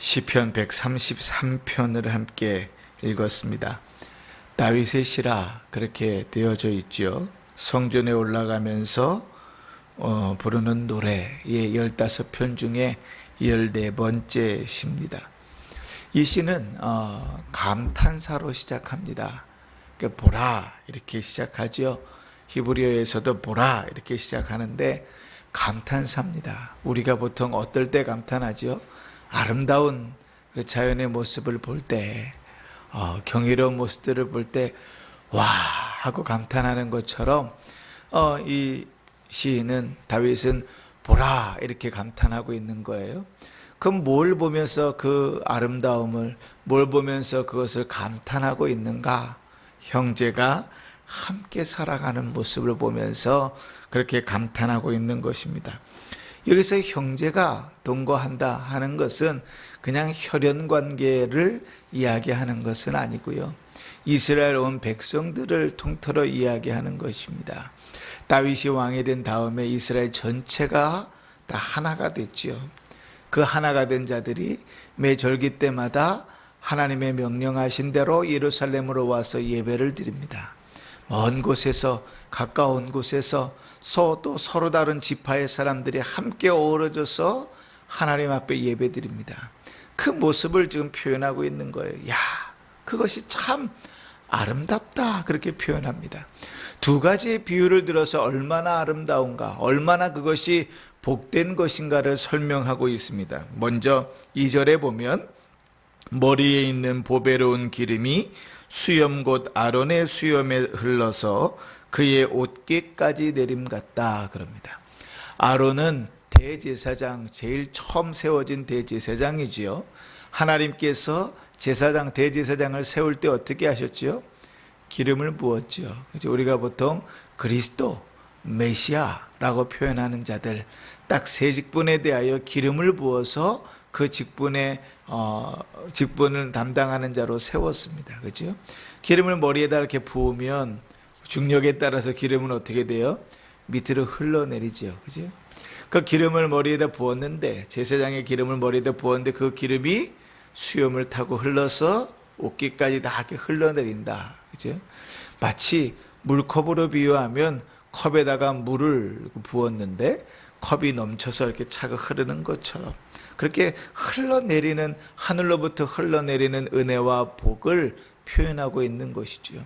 시편 133편을 함께 읽었습니다. 다윗의 시라 그렇게 되어져 있죠. 성전에 올라가면서 부르는 노래의 15편 중에 14번째 시입니다. 이 시는 감탄사로 시작합니다. 보라 이렇게 시작하죠. 히브리어에서도 보라 이렇게 시작하는데 감탄사입니다. 우리가 보통 어떨 때 감탄하죠? 아름다운 그 자연의 모습을 볼 때, 경이로운 모습들을 볼 때, 와! 하고 감탄하는 것처럼, 이 시인은, 다윗은 보라! 이렇게 감탄하고 있는 거예요. 그럼 뭘 보면서 그 아름다움을, 뭘 보면서 그것을 감탄하고 있는가? 형제가 함께 살아가는 모습을 보면서 그렇게 감탄하고 있는 것입니다. 여기서 형제가 동거한다 하는 것은 그냥 혈연 관계를 이야기하는 것은 아니고요. 이스라엘 온 백성들을 통틀어 이야기하는 것입니다. 다윗이 왕이 된 다음에 이스라엘 전체가 다 하나가 됐죠. 그 하나가 된 자들이 매 절기 때마다 하나님의 명령하신 대로 예루살렘으로 와서 예배를 드립니다. 먼 곳에서 가까운 곳에서 또 서로 다른 지파의 사람들이 함께 어우러져서 하나님 앞에 예배드립니다. 그 모습을 지금 표현하고 있는 거예요. 야, 그것이 참 아름답다 그렇게 표현합니다. 두 가지의 비유를 들어서 얼마나 아름다운가, 얼마나 그것이 복된 것인가를 설명하고 있습니다. 먼저 2절에 보면 머리에 있는 보배로운 기름이 수염 곧 아론의 수염에 흘러서 그의 옷깃까지 내림 같다 그럽니다. 아론은 대제사장, 제일 처음 세워진 대제사장이지요. 하나님께서 제사장, 대제사장을 세울 때 어떻게 하셨지요? 기름을 부었죠. 우리가 보통 그리스도, 메시아라고 표현하는 자들, 딱 세 직분에 대하여 기름을 부어서 그 직분을 담당하는 자로 세웠습니다. 그렇죠? 기름을 머리에다 이렇게 부으면 중력에 따라서 기름은 어떻게 돼요? 밑으로 흘러내리죠. 그죠? 그 기름을 머리에다 부었는데, 제사장의 기름을 머리에다 부었는데 그 기름이 수염을 타고 흘러서 옷깃까지 다 이렇게 흘러내린다. 그죠? 마치 물컵으로 비유하면 컵에다가 물을 부었는데 컵이 넘쳐서 이렇게 차가 흐르는 것처럼 그렇게 흘러내리는, 하늘로부터 흘러내리는 은혜와 복을 표현하고 있는 것이죠.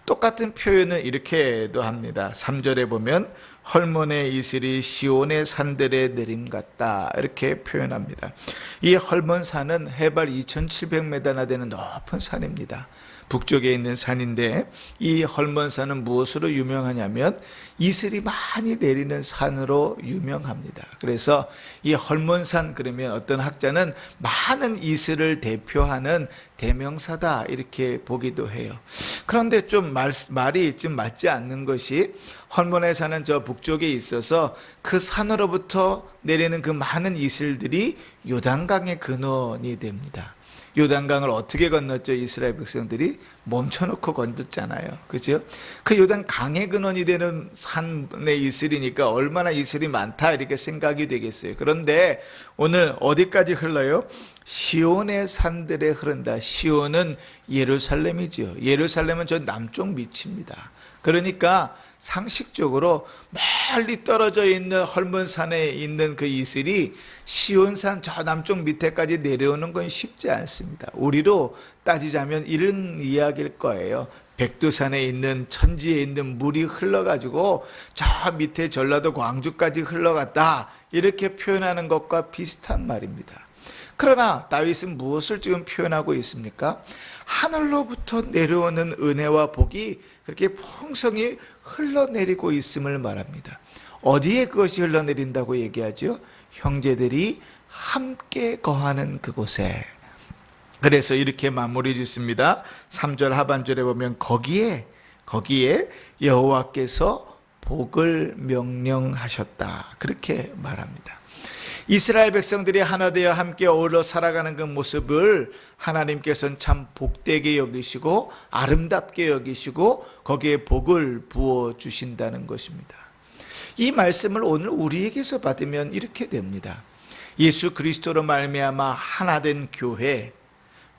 똑같은 표현은 이렇게도 합니다. 3절에 보면 헐몬의 이슬이 시온의 산들에 내림 같다 이렇게 표현합니다. 이 헐몬산은 해발 2700m나 되는 높은 산입니다. 북쪽에 있는 산인데 이 헐몬산은 무엇으로 유명하냐면 이슬이 많이 내리는 산으로 유명합니다. 그래서 이 헐몬산 그러면 어떤 학자는 많은 이슬을 대표하는 대명사다 이렇게 보기도 해요. 그런데 좀 말이 좀 맞지 않는 것이 헐몬의 산은 저 북쪽에 있어서 그 산으로부터 내리는 그 많은 이슬들이 요단강의 근원이 됩니다. 요단강을 어떻게 건넜죠? 이스라엘 백성들이 멈춰놓고 건넜잖아요. 그죠? 그 요단강의 근원이 되는 산의 이슬이니까 얼마나 이슬이 많다 이렇게 생각이 되겠어요. 그런데 오늘 어디까지 흘러요? 시온의 산들에 흐른다. 시온은 예루살렘이죠. 예루살렘은 저 남쪽 밑입니다. 그러니까 상식적으로 멀리 떨어져 있는 헐몬산에 있는 그 이슬이 시온산 저 남쪽 밑에까지 내려오는 건 쉽지 않습니다. 우리로 따지자면 이런 이야기일 거예요. 백두산에 있는 천지에 있는 물이 흘러가지고 저 밑에 전라도 광주까지 흘러갔다 이렇게 표현하는 것과 비슷한 말입니다. 그러나 다윗은 무엇을 지금 표현하고 있습니까? 하늘로부터 내려오는 은혜와 복이 그렇게 풍성히 흘러내리고 있음을 말합니다. 어디에 그것이 흘러내린다고 얘기하죠? 형제들이 함께 거하는 그곳에. 그래서 이렇게 마무리 짓습니다. 3절 하반절에 보면 거기에 여호와께서 복을 명령하셨다 그렇게 말합니다. 이스라엘 백성들이 하나 되어 함께 어울러 살아가는 그 모습을 하나님께서는 참 복되게 여기시고 아름답게 여기시고 거기에 복을 부어 주신다는 것입니다. 이 말씀을 오늘 우리에게서 받으면 이렇게 됩니다. 예수 그리스도로 말미암아 하나된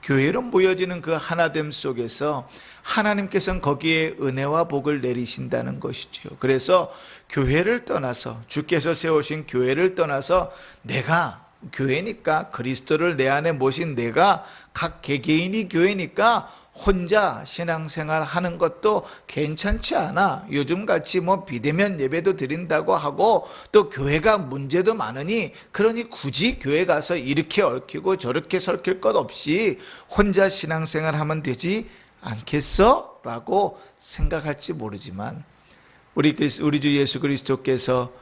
교회로 모여지는 그 하나됨 속에서 하나님께서는 거기에 은혜와 복을 내리신다는 것이지요. 그래서 교회를 떠나서, 주께서 세우신 교회를 떠나서 내가 교회니까, 그리스도를 내 안에 모신 내가 각 개개인이 교회니까 혼자 신앙생활 하는 것도 괜찮지 않아. 요즘같이 비대면 예배도 드린다고 하고 또 교회가 문제도 많으니, 그러니 굳이 교회 가서 이렇게 얽히고 저렇게 설킬 것 없이 혼자 신앙생활 하면 되지 않겠어? 라고 생각할지 모르지만, 우리 주 예수 그리스도께서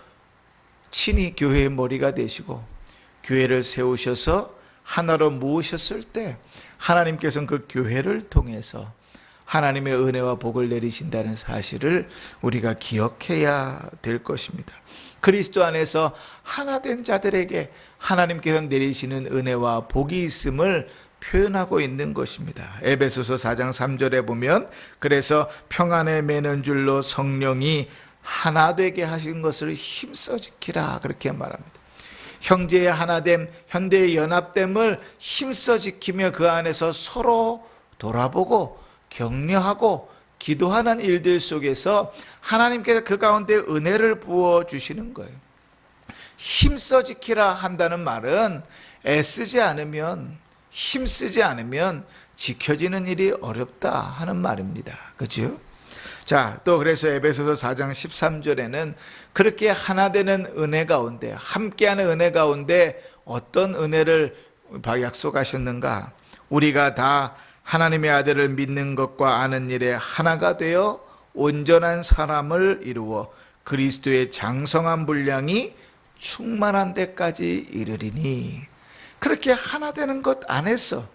친히 교회의 머리가 되시고 교회를 세우셔서 하나로 모으셨을 때 하나님께서는 그 교회를 통해서 하나님의 은혜와 복을 내리신다는 사실을 우리가 기억해야 될 것입니다. 그리스도 안에서 하나된 자들에게 하나님께서 내리시는 은혜와 복이 있음을 표현하고 있는 것입니다. 에베소서 4장 3절에 보면, 그래서 평안에 매는 줄로 성령이 하나 되게 하신 것을 힘써 지키라, 그렇게 말합니다. 형제의 하나됨, 현대의 연합됨을 힘써 지키며 그 안에서 서로 돌아보고 격려하고 기도하는 일들 속에서 하나님께서 그 가운데 은혜를 부어주시는 거예요. 힘써 지키라 한다는 말은 애쓰지 않으면, 힘쓰지 않으면 지켜지는 일이 어렵다 하는 말입니다. 그렇죠? 자, 또 그래서 에베소서 4장 13절에는 그렇게 하나 되는 은혜 가운데, 함께하는 은혜 가운데 어떤 은혜를 약속하셨는가? 우리가 다 하나님의 아들을 믿는 것과 아는 일에 하나가 되어 온전한 사람을 이루어 그리스도의 장성한 분량이 충만한 데까지 이르리니. 그렇게 하나 되는 것 안에서,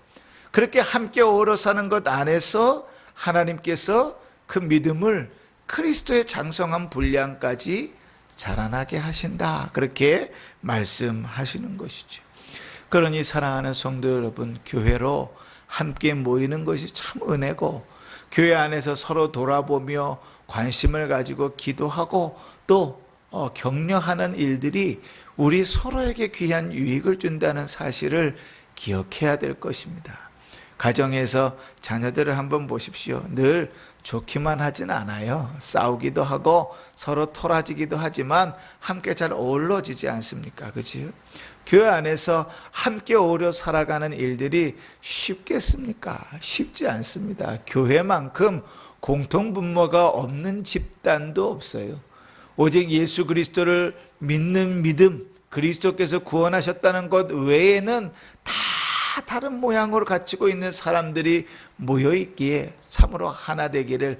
그렇게 함께 어우러 사는 것 안에서 하나님께서 그 믿음을 그리스도의 장성한 분량까지 자라나게 하신다, 그렇게 말씀하시는 것이죠. 그러니 사랑하는 성도 여러분, 교회로 함께 모이는 것이 참 은혜고, 교회 안에서 서로 돌아보며 관심을 가지고 기도하고 또 격려하는 일들이 우리 서로에게 귀한 유익을 준다는 사실을 기억해야 될 것입니다. 가정에서 자녀들을 한번 보십시오. 늘 좋기만 하진 않아요. 싸우기도 하고 서로 토라지기도 하지만 함께 잘 어우러지지 않습니까? 그렇죠? 교회 안에서 함께 어우러 살아가는 일들이 쉽겠습니까? 쉽지 않습니다. 교회만큼 공통분모가 없는 집단도 없어요. 오직 예수 그리스도를 믿는 믿음, 그리스도께서 구원하셨다는 것 외에는 다 다른 모양으로 갖추고 있는 사람들이 모여 있기에 참으로 하나 되기를,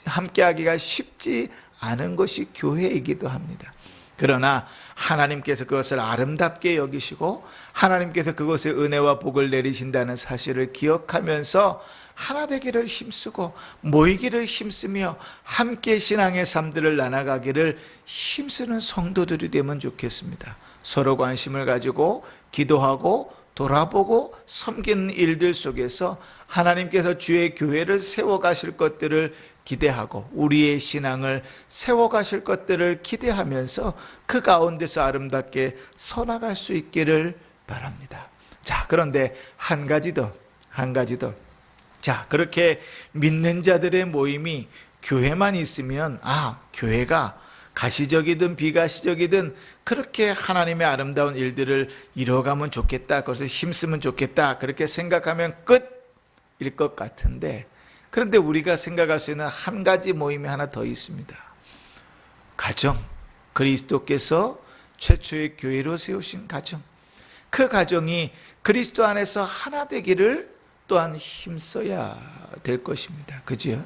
함께하기가 쉽지 않은 것이 교회이기도 합니다. 그러나 하나님께서 그것을 아름답게 여기시고 하나님께서 그것에 은혜와 복을 내리신다는 사실을 기억하면서 하나 되기를 힘쓰고 모이기를 힘쓰며 함께 신앙의 삶들을 나눠가기를 힘쓰는 성도들이 되면 좋겠습니다. 서로 관심을 가지고 기도하고 돌아보고 섬기는 일들 속에서 하나님께서 주의 교회를 세워가실 것들을 기대하고 우리의 신앙을 세워가실 것들을 기대하면서 그 가운데서 아름답게 서나갈 수 있기를 바랍니다. 자, 그런데 한 가지 더. 자, 그렇게 믿는 자들의 모임이 교회만 있으면, 교회가 가시적이든 비가시적이든 그렇게 하나님의 아름다운 일들을 이뤄가면 좋겠다, 그것을 힘쓰면 좋겠다, 그렇게 생각하면 끝일 것 같은데, 그런데 우리가 생각할 수 있는 한 가지 모임이 하나 더 있습니다. 가정, 그리스도께서 최초의 교회로 세우신 가정, 그 가정이 그리스도 안에서 하나 되기를 또한 힘써야 될 것입니다. 그죠?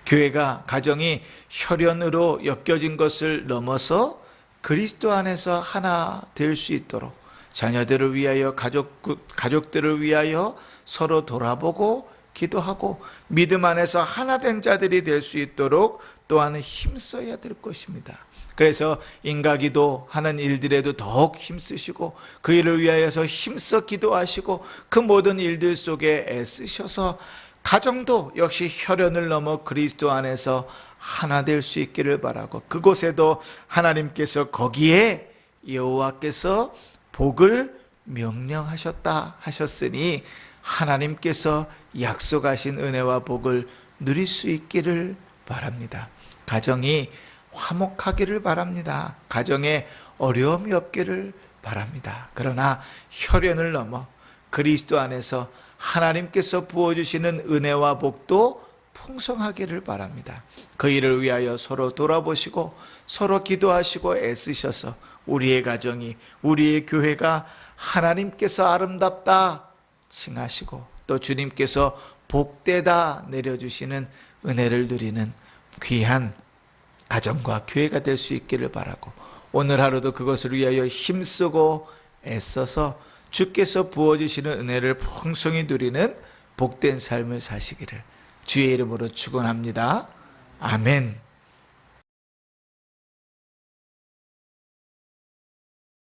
교회가, 가정이 혈연으로 엮여진 것을 넘어서 그리스도 안에서 하나 될 수 있도록 자녀들을 위하여, 가족들을 위하여 서로 돌아보고 기도하고 믿음 안에서 하나 된 자들이 될 수 있도록 또한 힘써야 될 것입니다. 그래서 인가기도 하는 일들에도 더욱 힘쓰시고 그 일을 위하여서 힘써 기도하시고 그 모든 일들 속에 애쓰셔서 가정도 역시 혈연을 넘어 그리스도 안에서 하나 될 수 있기를 바라고, 그곳에도 하나님께서 거기에 여호와께서 복을 명령하셨다 하셨으니 하나님께서 약속하신 은혜와 복을 누릴 수 있기를 바랍니다. 가정이 화목하기를 바랍니다. 가정에 어려움이 없기를 바랍니다. 그러나 혈연을 넘어 그리스도 안에서 하나님께서 부어주시는 은혜와 복도 풍성하기를 바랍니다. 그 일을 위하여 서로 돌아보시고 서로 기도하시고 애쓰셔서 우리의 가정이, 우리의 교회가 하나님께서 아름답다 칭하시고 또 주님께서 복되다 내려주시는 은혜를 누리는 귀한 가정과 교회가 될 수 있기를 바라고, 오늘 하루도 그것을 위하여 힘쓰고 애써서 주께서 부어주시는 은혜를 풍성히 누리는 복된 삶을 사시기를 주의 이름으로 축원합니다. 아멘.